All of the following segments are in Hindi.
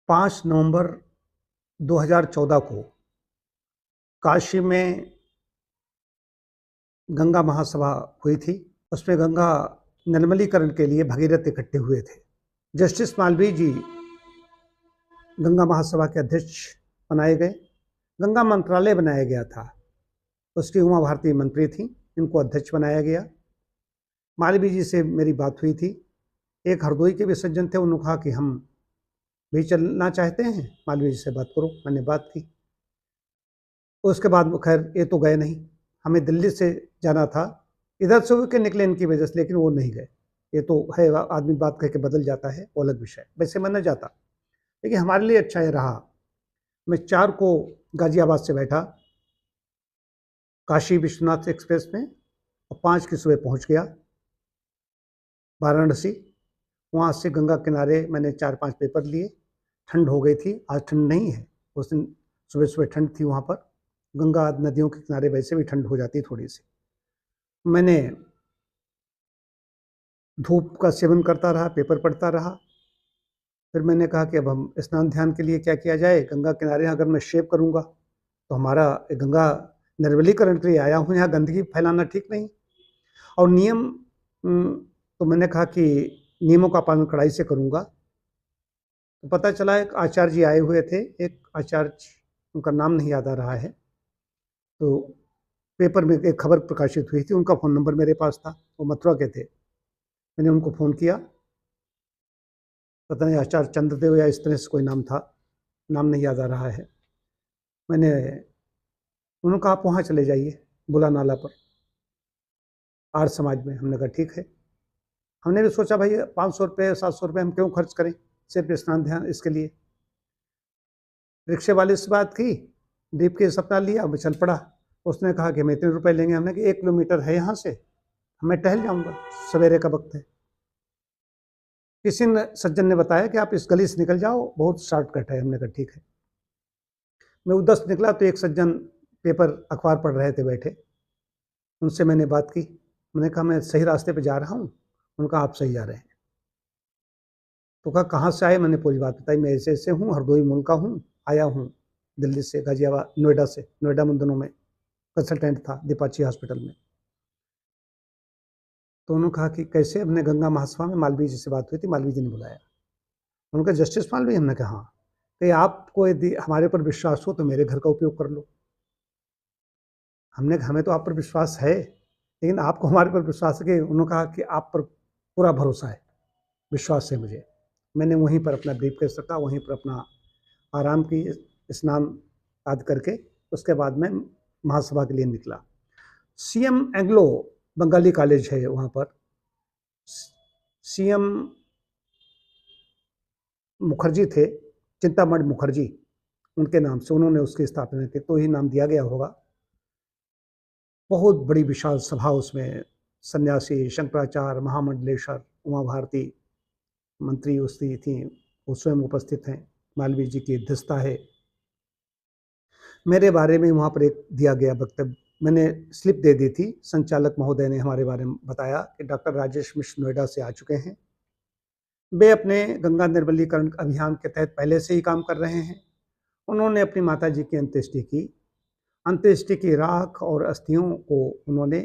5 नवंबर 2014 को काशी में गंगा महासभा हुई थी। उसमें गंगा निर्मलीकरण के लिए भगीरथ इकट्ठे हुए थे। जस्टिस मालवीय जी गंगा महासभा के अध्यक्ष बनाए गए। गंगा मंत्रालय बनाया गया था, उसकी उमा भारती मंत्री थी, इनको अध्यक्ष बनाया गया। मालवीय जी से मेरी बात हुई थी। एक हरदोई के भी सज्जन थे, उन्होंने कहा कि हम भी चलना चाहते हैं, मालवीय जी से बात करो। मैंने बात की। उसके बाद खैर ये तो गए नहीं, हमें दिल्ली से जाना था, इधर से होकर निकले इनकी वजह से, लेकिन वो नहीं गए। ये तो है, आदमी बात कह के बदल जाता है, वो अलग विषय। वैसे मैं न जाता, लेकिन हमारे लिए अच्छा ये रहा। मैं 4 को गाजियाबाद से बैठा काशी विश्वनाथ एक्सप्रेस में और 5 की सुबह पहुंच गया वाराणसी। वहाँ से गंगा किनारे मैंने 4-5 पेपर लिए। ठंड हो गई थी, आज ठंड नहीं है, उस दिन सुबह सुबह ठंड थी वहाँ पर। गंगा नदियों के किनारे वैसे भी ठंड हो जाती है थोड़ी सी। मैंने धूप का सेवन करता रहा, पेपर पढ़ता रहा। फिर मैंने कहा कि अब हम स्नान ध्यान के लिए क्या किया जाए। गंगा किनारे अगर मैं शेव करूँगा तो हमारा गंगा निर्मलीकरण के लिए आया हूँ, यहाँ गंदगी फैलाना ठीक नहीं। और नियम तो मैंने कहा कि नियमों का पालन कड़ाई से करूँगा। तो पता चला एक आचार्य जी आए हुए थे, एक आचार्य, उनका नाम नहीं याद आ रहा है, तो पेपर में एक खबर प्रकाशित हुई थी, उनका फ़ोन नंबर मेरे पास था, वो मथुरा के थे। मैंने उनको फ़ोन किया, पता नहीं आचार्य चंद्रदेव या इस तरह से कोई नाम था, नाम नहीं याद आ रहा है। मैंने उन्होंने कहा आप वहाँ चले जाइए बुला नाला पर, आर्य समाज में। हमने कहा ठीक है। हमने भी सोचा भाई 500 रुपये 700 रुपये हम क्यों खर्च करें सिर्फ स्नान ध्यान इसके लिए। रिक्शे वाले से बात की, ब्रीफ केस अपना लिया, मैं चल पड़ा। उसने कहा कि हम इतने रुपए लेंगे। हमने कहा 1 किलोमीटर है यहाँ से, मैं टहल जाऊँगा, सवेरे का वक्त है। किसी ने सज्जन ने बताया कि आप इस गली से निकल जाओ, बहुत शॉर्टकट है। हमने कहा ठीक है। मैं उधर से निकला तो एक सज्जन पेपर अखबार पढ़ रहे थे बैठे, उनसे मैंने बात की। मैंने कहा मैं सही रास्ते पे जा रहा हूँ। उन्होंने कहा आप सही जा रहे हैं। तो कहा कहाँ से आए, मैंने पूरी बात बताई। मैं ऐसे ऐसे हूँ, हरदोई मूल का हूँ, आया हूँ दिल्ली से, गाजियाबाद, नोएडा से। नोएडा में दोनों में कंसल्टेंट था दीपाची हॉस्पिटल में। तो उन्होंने कहा कि कैसे। हमने गंगा महासभा में मालवीय जी से बात हुई थी, मालवीय जी ने बुलाया। उनका जस्टिस मालवीय। हमने कहा हाँ। कि आपको यदि हमारे पर विश्वास हो तो मेरे घर का उपयोग कर लो। हमने कहा हमें तो आप पर विश्वास है, लेकिन आपको हमारे पर विश्वास है कि। उन्होंने कहा कि आप पर पूरा भरोसा है, विश्वास है मुझे। मैंने वहीं पर अपना ब्रीफ केस रखा, वहीं पर अपना आराम की, स्नान आदि करके उसके बाद मैं महासभा के लिए निकला। सीएम एंग्लो बंगाली कॉलेज है वहाँ पर, सीएम मुखर्जी थे, चिंतामणि मुखर्जी, उनके नाम से उन्होंने उसकी स्थापना की, तो ही नाम दिया गया होगा। बहुत बड़ी विशाल सभा, उसमें सन्यासी, शंकराचार्य, महामंडलेश्वर, उमा भारती मंत्री उसकी थी, वो स्वयं उपस्थित हैं। मालवीय जी की अध्यक्षता है। मेरे बारे में वहाँ पर एक दिया गया वक्तव्य, मैंने स्लिप दे दी थी। संचालक महोदय ने हमारे बारे में बताया कि डॉक्टर राजेश मिश्र नोएडा से आ चुके हैं। वे अपने गंगा निर्मलीकरण अभियान के तहत पहले से ही काम कर रहे हैं। उन्होंने अपनी माता जी की अंत्येष्टि की। अंत्येष्टि की राख और अस्थियों को उन्होंने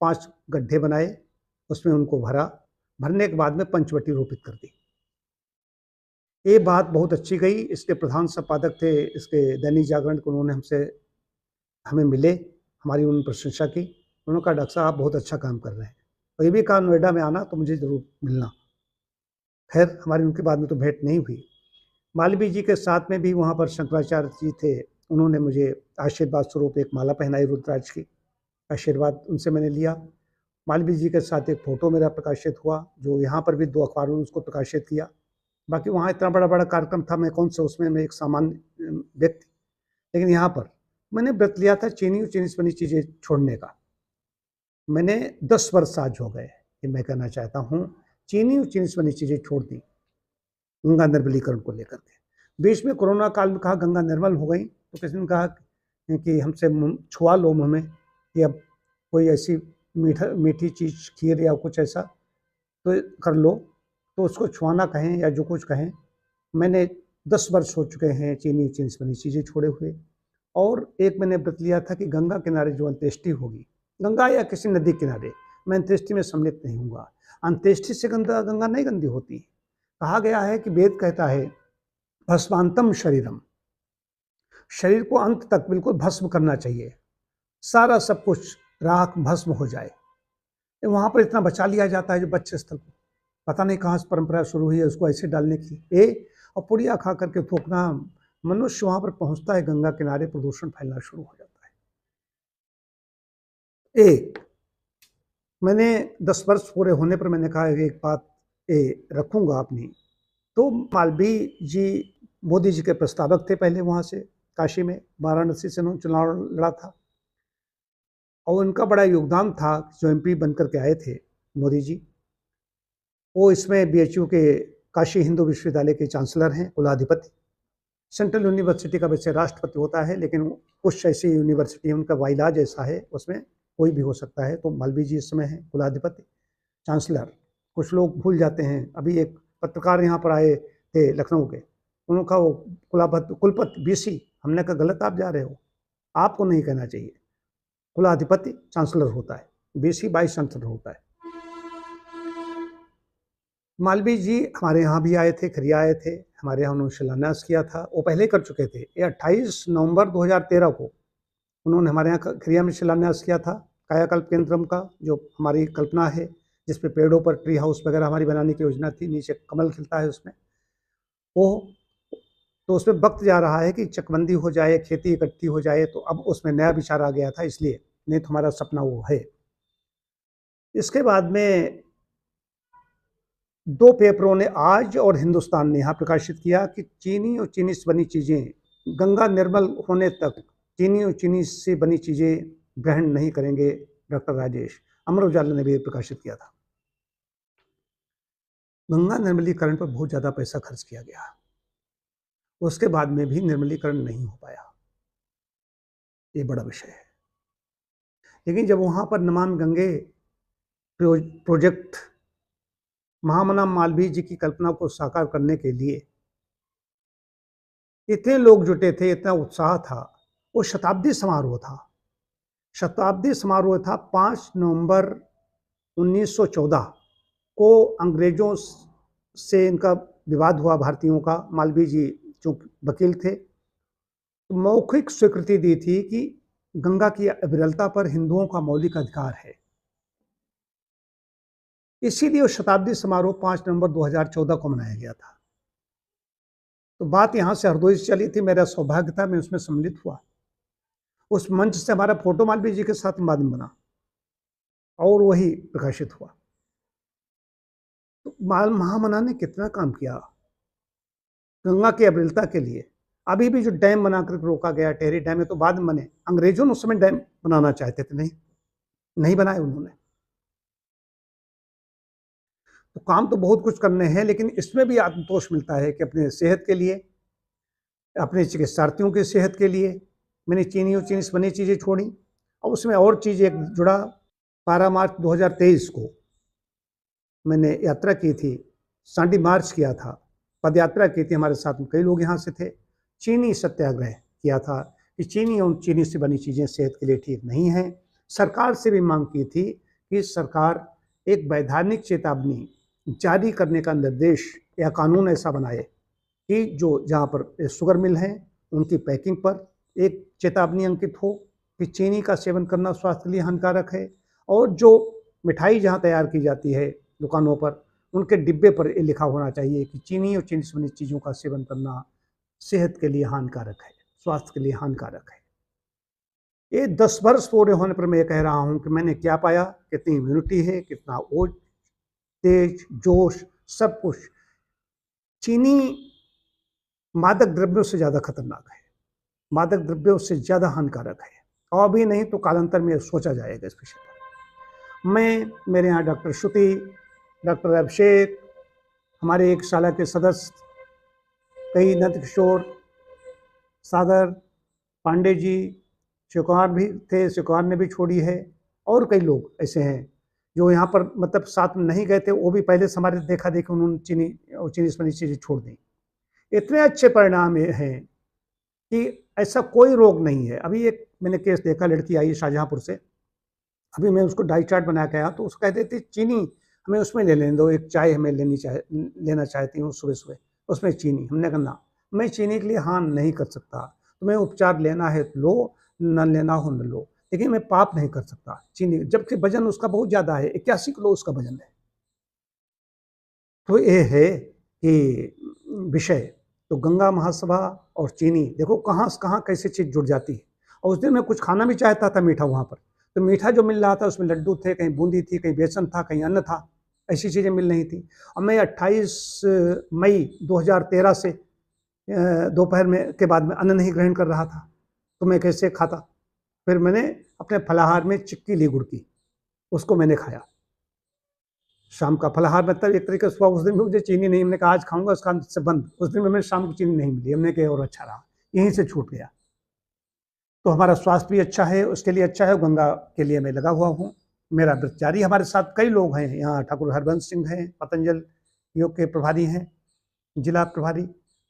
5 गड्ढे बनाए, उसमें उनको भरा। भरने के बाद में पंचवटी रोपित कर दी। ये बात बहुत अच्छी गई। इसके प्रधान संपादक थे इसके दैनिक जागरण के, उन्होंने हमें मिले, हमारी उन्होंने प्रशंसा की। उन्होंने कहा डॉक्टर साहब आप बहुत अच्छा काम कर रहे हैं, और ये भी कहा नोएडा में आना तो मुझे ज़रूर मिलना। खैर हमारी उनके बाद में तो भेंट नहीं हुई। मालवीय जी के साथ में भी वहाँ पर शंकराचार्य जी थे, उन्होंने मुझे आशीर्वाद स्वरूप एक माला पहनाई रुद्राक्ष की, आशीर्वाद उनसे मैंने लिया। मालवीय जी के साथ एक फ़ोटो मेरा प्रकाशित हुआ, जो यहाँ पर भी 2 अखबारों ने उसको प्रकाशित किया। बाकी वहाँ इतना बड़ा बड़ा कार्यक्रम था, मैं कौन सा उसमें, मैं एक सामान्य व्यक्ति। लेकिन यहाँ पर मैंने व्रत लिया था चीनी और चीनी से बनी चीज़ें छोड़ने का। मैंने 10 वर्ष आज हो गए, ये मैं कहना चाहता हूँ, चीनी और चीनी से बनी चीज़ें छोड़ दी गंगा निर्मलीकरण को लेकर के। बीच में कोरोना काल में कहा गंगा निर्मल हो गई, तो किसी ने कहा कि हमसे छुआ लो मुँह में, या कोई ऐसी मीठी चीज़, खीर या कुछ ऐसा तो कर लो, तो उसको छुआना कहें या जो कुछ कहें। मैंने 10 वर्ष हो चुके हैं चीनी से बनी चीज़ें छोड़े हुए। और एक मैंने व्रत लिया था कि गंगा किनारे जो अंत्येष्टि होगी, गंगा या किसी नदी किनारे, मैं अंत्येष्टि में सम्मिलित नहीं होऊँगा। अंत्येष्टि से गंगा नहीं गंदी होती। कहा गया है कि वेद कहता है भस्मांतम शरीरम, शरीर को अंत तक बिल्कुल भस्म करना चाहिए, सारा सब कुछ राख भस्म हो जाए। वहाँ पर इतना बचा लिया जाता है जो बच्चे स्थल को, पता नहीं कहाँ से परंपरा शुरू हुई है उसको ऐसे डालने की। और पुड़िया खा करके थूकना, मनुष्य वहाँ पर पहुँचता है गंगा किनारे, प्रदूषण फैलना शुरू हो जाता है। मैंने 10 वर्ष पूरे होने पर मैंने कहा एक बात रखूँगा अपनी। तो मालवीय जी मोदी जी के प्रस्तावक थे पहले वहाँ से, काशी में, वाराणसी से उन्होंने चुनाव लड़ा था। और उनका बड़ा योगदान था जो एमपी बनकर के आए थे मोदी जी। वो इसमें बीएचयू के काशी हिंदू विश्वविद्यालय के चांसलर हैं, कुलाधिपति। सेंट्रल यूनिवर्सिटी का वैसे राष्ट्रपति होता है, लेकिन कुछ ऐसी यूनिवर्सिटी उनका वाइलाज ऐसा है, उसमें कोई भी हो सकता है। तो मालवीय जी इस समय हैं कुलाधिपति, चांसलर। कुछ लोग भूल जाते हैं। अभी एक पत्रकार यहाँ पर आए थे लखनऊ के, उनका वो कुलपति बीसी, हमने कहा गलत आप जा रहे हो, आपको नहीं कहना चाहिए। कुलाधिपति चांसलर होता है, बीसी वाइस चांसलर होता है। मालवीय जी हमारे यहाँ भी आए थे, खरिया आए थे, हमारे यहाँ उन्होंने शिलान्यास किया था। वो पहले कर चुके थे, ये 28 नवंबर 2013 को उन्होंने हमारे यहाँ खरिया में शिलान्यास किया था कायाकल्प केंद्रम का, जो हमारी कल्पना है, जिसपे पेड़ों पर ट्री हाउस वगैरह हमारी बनाने की योजना थी। नीचे कमल खिलता है उसमें, वो तो उसमें वक्त जा रहा है कि चकबंदी हो जाए, खेती इकट्ठी हो जाए। तो अब उसमें नया विचार आ गया था, इसलिए नहीं तो हमारा सपना वो है। इसके बाद में 2 पेपरों ने, आज और हिंदुस्तान ने, यहाँ प्रकाशित किया कि चीनी और चीनी से बनी चीज़ें, गंगा निर्मल होने तक चीनी और चीनी से बनी चीज़ें ग्रहण नहीं करेंगे डॉक्टर राजेश। अमर उजाला ने भी प्रकाशित किया था। गंगा निर्मलीकरण पर बहुत ज़्यादा पैसा खर्च किया गया, उसके बाद में भी निर्मलीकरण नहीं हो पाया। ये बड़ा विषय है। लेकिन जब वहाँ पर नमामि गंगे प्रोजेक्ट, महामना मालवीय जी की कल्पना को साकार करने के लिए इतने लोग जुटे थे, इतना उत्साह था, वो शताब्दी समारोह था। शताब्दी समारोह था 5 नवंबर 1914 को। अंग्रेजों से इनका विवाद हुआ, भारतीयों का। मालवीय जी जो वकील थे, तो मौखिक स्वीकृति दी थी कि गंगा की अविरलता पर हिंदुओं का मौलिक अधिकार है। इसीलिए वो शताब्दी समारोह 5 नवंबर 2014 को मनाया गया था। तो बात यहाँ से हरदोई से चली थी, मेरा सौभाग्य था, मैं उसमें सम्मिलित हुआ। उस मंच से हमारा फोटो मालवीय जी के साथ बाद में बना और वही प्रकाशित हुआ। तो महामना ने कितना काम किया गंगा की अविरलता के लिए। अभी भी जो डैम बनाकर रोका गया, टेहरी डैम है, तो बाद में बने। अंग्रेजों ने उस समय डैम बनाना चाहते थे, नहीं बनाए उन्होंने। तो काम तो बहुत कुछ करने हैं, लेकिन इसमें भी आत्मतोष मिलता है कि अपने सेहत के लिए, अपने चिकित्सार्थियों की सेहत के लिए मैंने चीनी और चीनी से बनी चीज़ें छोड़ी। और उसमें और चीज़ एक जुड़ा, 12 मार्च 2023 को मैंने यात्रा की थी, सांडी मार्च किया था, पद यात्रा की थी, हमारे साथ में कई लोग यहाँ से थे। चीनी सत्याग्रह किया था कि चीनी और चीनी से बनी चीज़ें सेहत के लिए ठीक नहीं हैं। सरकार से भी मांग की थी कि सरकार एक वैधानिक चेतावनी जारी करने का निर्देश या कानून ऐसा बनाए कि जो जहाँ पर शुगर मिल हैं उनकी पैकिंग पर एक चेतावनी अंकित हो कि चीनी का सेवन करना स्वास्थ्य के लिए हानिकारक है। और जो मिठाई जहाँ तैयार की जाती है दुकानों पर, उनके डिब्बे पर ये लिखा होना चाहिए कि चीनी और चीनी से बनी चीज़ों का सेवन करना सेहत के लिए हानिकारक है, स्वास्थ्य के लिए हानिकारक है। ये 10 वर्ष पूरे होने पर मैं ये कह रहा हूँ कि मैंने क्या पाया, कितनी इम्यूनिटी है, कितना ओज, तेज, जोश, सब कुछ। चीनी मादक द्रव्यों से ज़्यादा खतरनाक है, मादक द्रव्यों से ज़्यादा हानिकारक है। और अभी नहीं तो कालांतर में सोचा जाएगा इस विषय पर। मैं, मेरे यहाँ डॉक्टर श्रुति, डॉक्टर अभिषेक, हमारे एक शाला के सदस्य, कई नंद किशोर, सागर पांडे जी, शिवकुमार भी थे, शिवकुमार ने भी छोड़ी है, और कई लोग ऐसे हैं जो यहाँ पर मतलब साथ में नहीं गए थे, वो भी पहले से हमारे देखा देखी उन्होंने चीनी और चीनी से बनी चीज़ें छोड़ दी। इतने अच्छे परिणाम ये हैं कि ऐसा कोई रोग नहीं है। अभी एक मैंने केस देखा, लड़की आई शाहजहाँपुर से, अभी मैं उसको डाइट चार्ट बना के आया तो उसको कह देती चीनी हमें उसमें ले लेने दो, एक चाय हमें लेना चाहती हूँ सुबह-सुबह, उसमें चीनी। हमने कहा ना, मैं चीनी के लिए हाँ नहीं कर सकता, तुम्हें उपचार लेना है तो लो, ना लेना हो न लो, लेकिन मैं पाप नहीं कर सकता चीनी, जबकि वज़न उसका बहुत ज़्यादा है, 81 किलो उसका वज़न है। तो ये है कि विषय, तो गंगा महासभा और चीनी देखो कहाँ से कहाँ कैसे चीज़ जुड़ जाती है। और उस दिन मैं कुछ खाना भी चाहता था मीठा वहाँ पर, तो मीठा जो मिल रहा था उसमें लड्डू थे, कहीं बूंदी थी, कहीं बेसन था, कहीं अन्न था, ऐसी चीज़ें मिल रही थी। और मैं 28 मई 2013 से दोपहर में के बाद में अन्न नहीं ग्रहण कर रहा था, तो मैं कैसे खाता? फिर मैंने अपने फलाहार में चिक्की ली गुड़ की, उसको मैंने खाया। शाम का फलाहार मतलब एक तरीके से सुबह, उस दिन भी मुझे चीनी नहीं, हमने कहा आज खाऊँगा, उसका से बंद। उस दिन में मैंने शाम को चीनी नहीं मिली, हमने कहा और अच्छा रहा, यहीं से छूट गया। तो हमारा स्वास्थ्य भी अच्छा है, उसके लिए अच्छा है, गंगा के लिए मैं लगा हुआ हूँ। मेरा ब्रह्मचारी, हमारे साथ कई लोग हैं, यहाँ ठाकुर हरबंस सिंह हैं, पतंजल योग के प्रभारी हैं, जिला प्रभारी,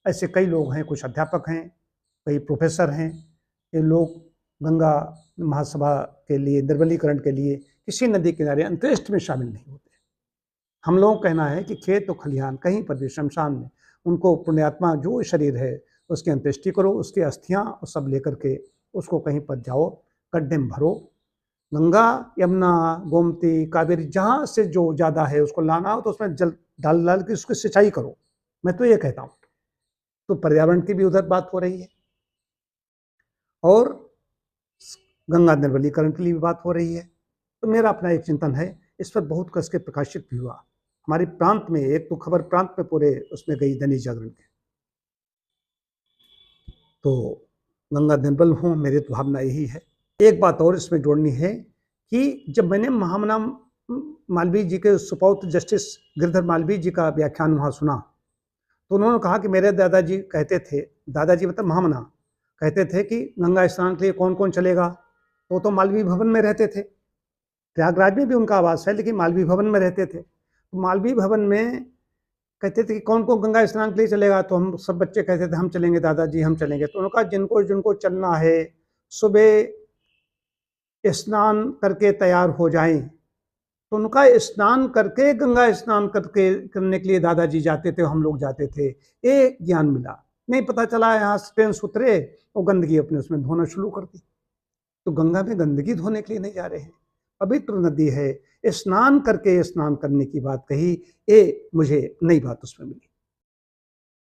ऐसे कई लोग हैं, कुछ अध्यापक हैं, कई प्रोफेसर हैं। ये लोग गंगा महासभा के लिए, निर्मलीकरण के लिए किसी नदी किनारे अंत्येष्टि में शामिल नहीं होते। हम लोगों का कहना है कि खेत और खलिहान कहीं पर भी शमशान में उनको पुण्यात्मा जो शरीर है उसकी अंत्येष्टि करो, उसकी अस्थियां और सब लेकर के उसको कहीं पर जाओ, गड्ढे में भरो। गंगा, यमुना, गोमती, कावेरी, जहाँ से जो ज़्यादा है उसको लाना हो तो उसमें जल डाल डाल के उसकी सिंचाई करो। मैं तो ये कहता हूँ। तो पर्यावरण की भी उधर बात हो रही है और गंगा निर्मलीकरण के लिए भी बात हो रही है। तो मेरा अपना एक चिंतन है, इस पर बहुत कस के प्रकाशित भी हुआ। हमारे प्रांत में एक तो खबर प्रांत में पूरे उसमें गई, दैनिक जागरण के। तो गंगा निर्मल हो, मेरी तो भावना यही है। एक बात और इसमें जोड़नी है कि जब मैंने महामना मालवीय जी के सुपौत्र जस्टिस गिरधर मालवीय जी का व्याख्यान वहाँ सुना, तो उन्होंने कहा कि मेरे दादाजी कहते थे, दादाजी मतलब महामना, कहते थे कि गंगा स्नान के लिए कौन कौन चलेगा? तो मालवीय भवन में रहते थे। प्रयागराज में भी उनका आवास है, लेकिन मालवीय भवन में रहते थे। तो मालवीय भवन में कहते थे कि कौन कौन गंगा स्नान के लिए चलेगा? तो हम सब बच्चे कहते थे हम चलेंगे दादाजी, हम चलेंगे। तो उन्होंने कहा जिनको जिनको चलना है सुबह स्नान करके तैयार हो जाएं। तो उनका स्नान करके, गंगा स्नान करके करने के लिए दादाजी जाते थे, हम लोग जाते थे। ये ज्ञान मिला। नहीं पता चला यहाँ से ट्रेन से उतरे और गंदगी अपने उसमें धोना शुरू कर दी। तो गंगा में गंदगी धोने के लिए नहीं जा रहे हैं, पवित्र नदी है, स्नान करके स्नान करने की बात कही, ये मुझे नई बात उसमें मिली।